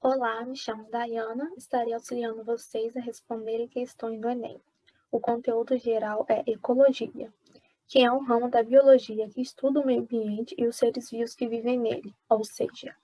Olá, me chamo Dayana, estarei auxiliando vocês a responderem questões do Enem. O conteúdo geral é Ecologia, que é um ramo da biologia que estuda o meio ambiente e os seres vivos que vivem nele, ou seja,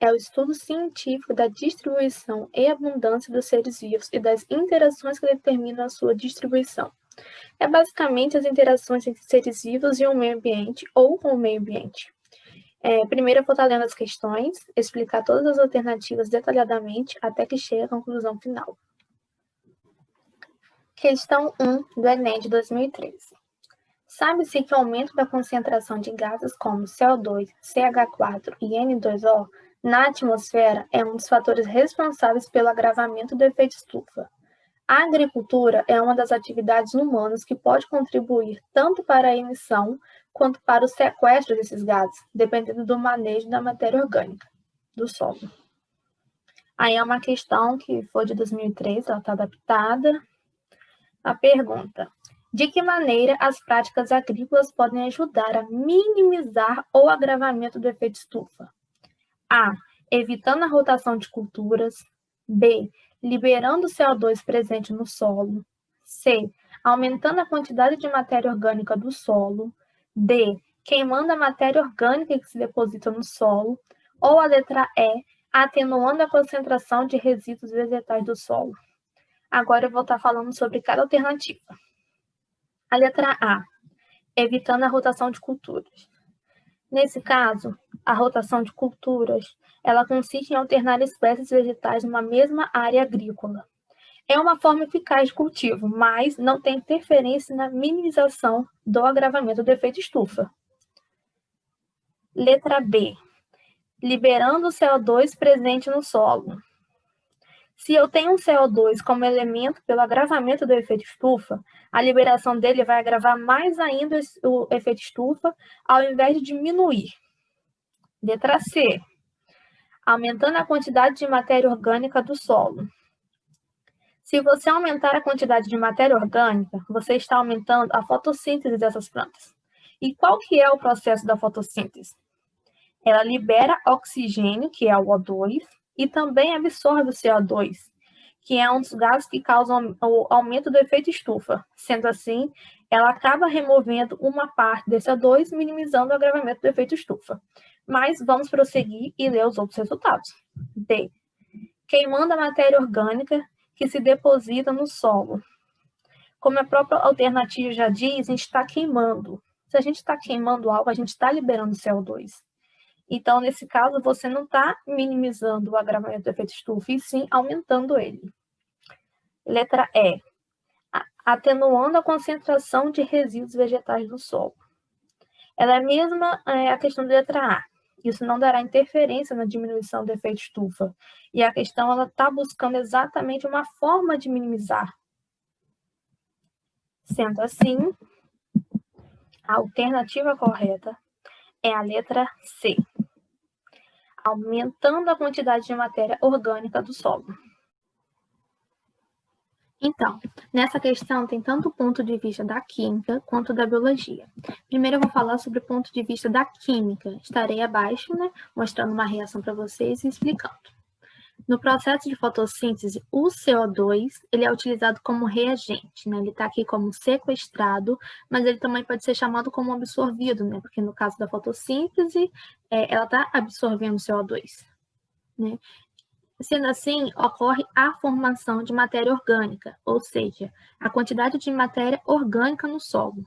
é o estudo científico da distribuição e abundância dos seres vivos e das interações que determinam a sua distribuição. É basicamente as interações entre seres vivos e o meio ambiente ou com o meio ambiente. Primeiro eu vou estar lendo as questões, explicar todas as alternativas detalhadamente até que chegue à conclusão final. Questão 1 do Enem de 2013. Sabe-se que o aumento da concentração de gases como CO2, CH4 e N2O na atmosfera é um dos fatores responsáveis pelo agravamento do efeito estufa. A agricultura é uma das atividades humanas que pode contribuir tanto para a emissão quanto para o sequestro desses gases, dependendo do manejo da matéria orgânica do solo. Aí é uma questão que foi de 2003, ela está adaptada. A pergunta: de que maneira as práticas agrícolas podem ajudar a minimizar o agravamento do efeito estufa? A. Evitando a rotação de culturas. B. Liberando o CO2 presente no solo. C. Aumentando a quantidade de matéria orgânica do solo. D. Queimando a matéria orgânica que se deposita no solo. Ou a letra E. Atenuando a concentração de resíduos vegetais do solo. Agora eu vou estar falando sobre cada alternativa. A letra A. Evitando a rotação de culturas. Nesse caso, a rotação de culturas, ela consiste em alternar espécies vegetais numa mesma área agrícola. É uma forma eficaz de cultivo, mas não tem interferência na minimização do agravamento do efeito estufa. Letra B. Liberando o CO2 presente no solo. Se eu tenho um CO2 como elemento pelo agravamento do efeito estufa, a liberação dele vai agravar mais ainda o efeito estufa, ao invés de diminuir. Letra C. Aumentando a quantidade de matéria orgânica do solo. Se você aumentar a quantidade de matéria orgânica, você está aumentando a fotossíntese dessas plantas. E qual que é o processo da fotossíntese? Ela libera oxigênio, que é o O2, e também absorve o CO2, que é um dos gases que causam o aumento do efeito estufa. Sendo assim, ela acaba removendo uma parte desse O2, minimizando o agravamento do efeito estufa. Mas vamos prosseguir e ler os outros resultados. D. Queimando a matéria orgânica que se deposita no solo. Como a própria alternativa já diz, a gente está queimando. Se a gente está queimando algo, a gente está liberando CO2. Então, nesse caso, você não está minimizando o agravamento do efeito estufa, e sim aumentando ele. Letra E. Atenuando a concentração de resíduos vegetais no solo. Ela é a mesma a questão da letra A. Isso não dará interferência na diminuição do efeito estufa. E a questão ela está buscando exatamente uma forma de minimizar. Sendo assim, a alternativa correta é a letra C. Aumentando a quantidade de matéria orgânica do solo. Então, nessa questão tem tanto o ponto de vista da química quanto da biologia. Primeiro eu vou falar sobre o ponto de vista da química. Estarei abaixo, mostrando uma reação para vocês e explicando. No processo de fotossíntese, o CO2 ele é utilizado como reagente, Ele está aqui como sequestrado, mas ele também pode ser chamado como absorvido, Porque no caso da fotossíntese, ela está absorvendo o CO2, Sendo assim, ocorre a formação de matéria orgânica, ou seja, a quantidade de matéria orgânica no solo.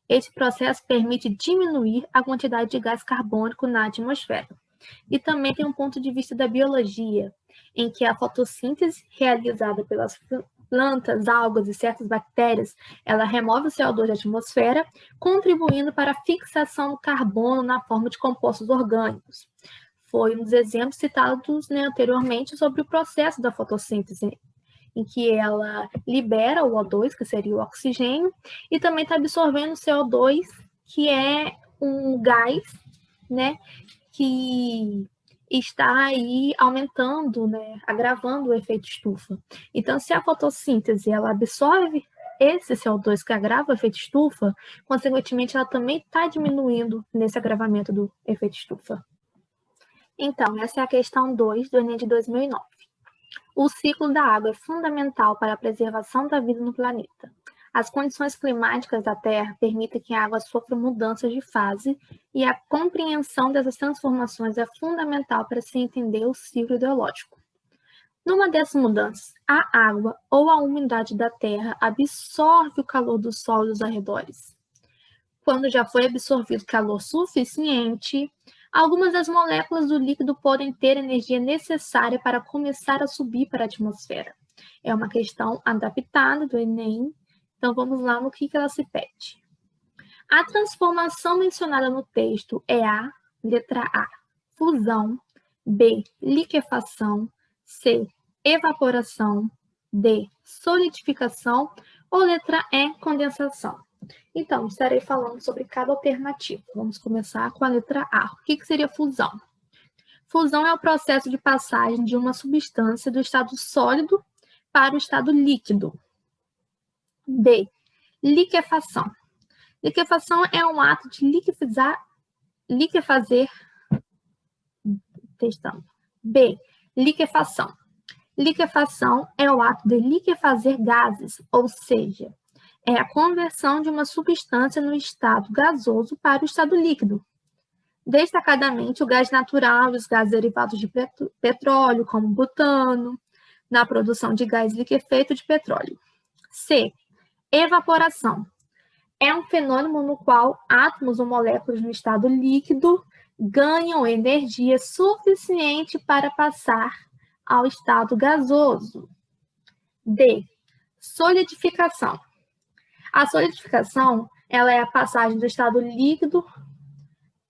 Esse processo permite diminuir a quantidade de gás carbônico na atmosfera. E também tem um ponto de vista da biologia, em que a fotossíntese realizada pelas plantas, algas e certas bactérias, ela remove o CO2 da atmosfera, contribuindo para a fixação do carbono na forma de compostos orgânicos. Foi um dos exemplos citados anteriormente sobre o processo da fotossíntese, em que ela libera o O2, que seria o oxigênio, e também está absorvendo o CO2, que é um gás, que está aí aumentando, agravando o efeito estufa. Então, se a fotossíntese ela absorve esse CO2 que agrava o efeito estufa, consequentemente, ela também está diminuindo nesse agravamento do efeito estufa. Então, essa é a questão 2 do Enem de 2009. O ciclo da água é fundamental para a preservação da vida no planeta. As condições climáticas da Terra permitem que a água sofra mudanças de fase e a compreensão dessas transformações é fundamental para se entender o ciclo hidrológico. Numa dessas mudanças, a água ou a umidade da Terra absorve o calor do Sol e dos arredores. Quando já foi absorvido calor suficiente, algumas das moléculas do líquido podem ter a energia necessária para começar a subir para a atmosfera. É uma questão adaptada do Enem, então vamos lá no que ela se pede. A transformação mencionada no texto é a letra A, fusão, B, liquefação, C, evaporação, D, solidificação ou letra E, condensação. Então, estarei falando sobre cada alternativa. Vamos começar com a letra A. O que seria fusão? Fusão é o processo de passagem de uma substância do estado sólido para o estado líquido. B, liquefação. Liquefação é um ato de liquefazer. Testando. B, liquefação. Liquefação é o ato de liquefazer gases, ou seja, é a conversão de uma substância no estado gasoso para o estado líquido. Destacadamente, o gás natural e os gases derivados de petróleo, como butano, na produção de gás liquefeito de petróleo. C, evaporação. É um fenômeno no qual átomos ou moléculas no estado líquido ganham energia suficiente para passar ao estado gasoso. D, solidificação. A solidificação, ela é a passagem do estado líquido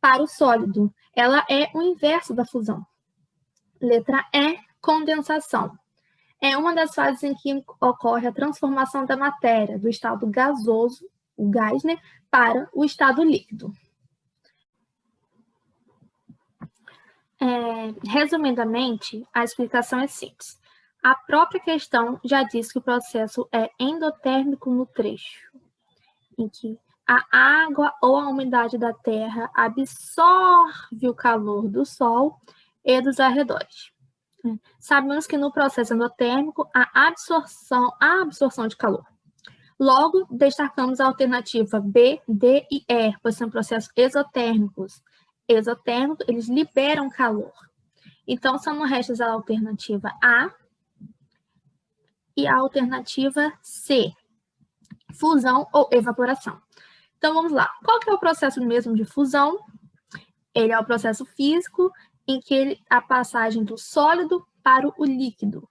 para o sólido. Ela é o inverso da fusão. Letra E, condensação. É uma das fases em que ocorre a transformação da matéria do estado gasoso, o gás, para o estado líquido. Resumidamente, a explicação é simples. A própria questão já diz que o processo é endotérmico no trecho, em que a água ou a umidade da terra absorve o calor do sol e dos arredores. Sabemos que no processo endotérmico há absorção de calor. Logo, destacamos a alternativa B, D e E, pois são processos exotérmicos. Exotérmicos, eles liberam calor. Então, só nos resta a alternativa A e a alternativa C, fusão ou evaporação. Então, vamos lá. Qual que é o processo mesmo de fusão? Ele é o processo físico em que a passagem do sólido para o líquido.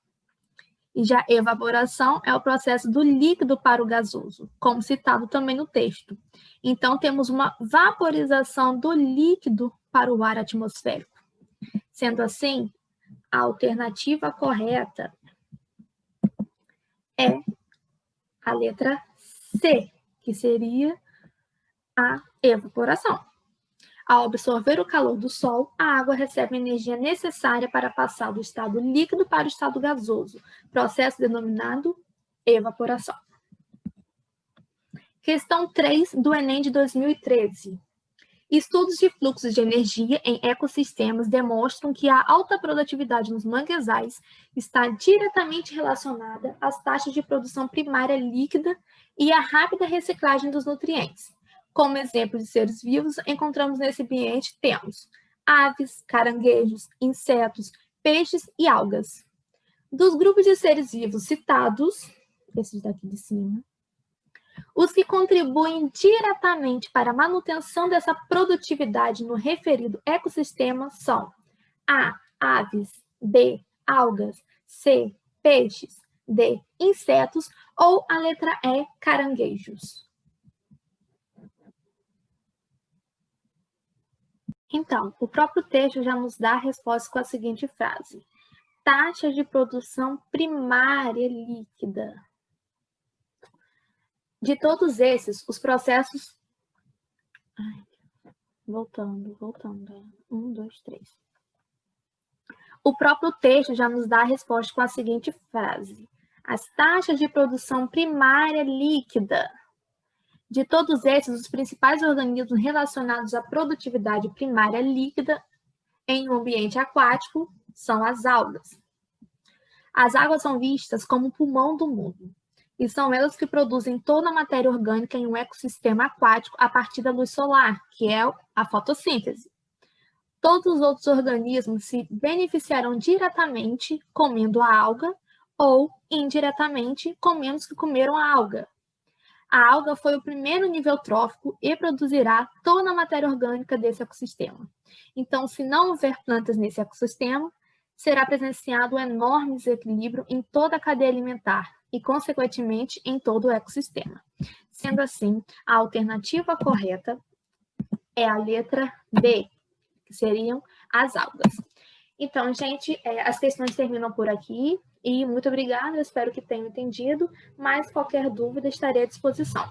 E já evaporação é o processo do líquido para o gasoso, como citado também no texto. Então, temos uma vaporização do líquido para o ar atmosférico. Sendo assim, a alternativa correta é a letra C, que seria a evaporação. Ao absorver o calor do sol, a água recebe a energia necessária para passar do estado líquido para o estado gasoso, processo denominado evaporação. Questão 3 do Enem de 2013. Estudos de fluxos de energia em ecossistemas demonstram que a alta produtividade nos manguezais está diretamente relacionada às taxas de produção primária líquida e à rápida reciclagem dos nutrientes. Como exemplo de seres vivos, encontramos nesse ambiente, temos aves, caranguejos, insetos, peixes e algas. Dos grupos de seres vivos citados, esses daqui de cima, os que contribuem diretamente para a manutenção dessa produtividade no referido ecossistema são A, aves, B, algas, C, peixes, D, insetos ou a letra E, caranguejos. Então, o próprio texto já nos dá a resposta com a seguinte frase: taxa de produção primária líquida. De todos esses, os processos... Voltando. 1, 2, 3. O próprio texto já nos dá a resposta com a seguinte frase: as taxas de produção primária líquida. De todos esses, os principais organismos relacionados à produtividade primária líquida em um ambiente aquático são as algas. As águas são vistas como o pulmão do mundo, e são elas que produzem toda a matéria orgânica em um ecossistema aquático a partir da luz solar, que é a fotossíntese. Todos os outros organismos se beneficiarão diretamente comendo a alga ou indiretamente comendo os que comeram a alga. A alga foi o primeiro nível trófico e produzirá toda a matéria orgânica desse ecossistema. Então, se não houver plantas nesse ecossistema, será presenciado um enorme desequilíbrio em toda a cadeia alimentar e, consequentemente, em todo o ecossistema. Sendo assim, a alternativa correta é a letra B, que seriam as algas. Então, gente, as questões terminam por aqui e muito obrigada, espero que tenham entendido, mas qualquer dúvida estarei à disposição.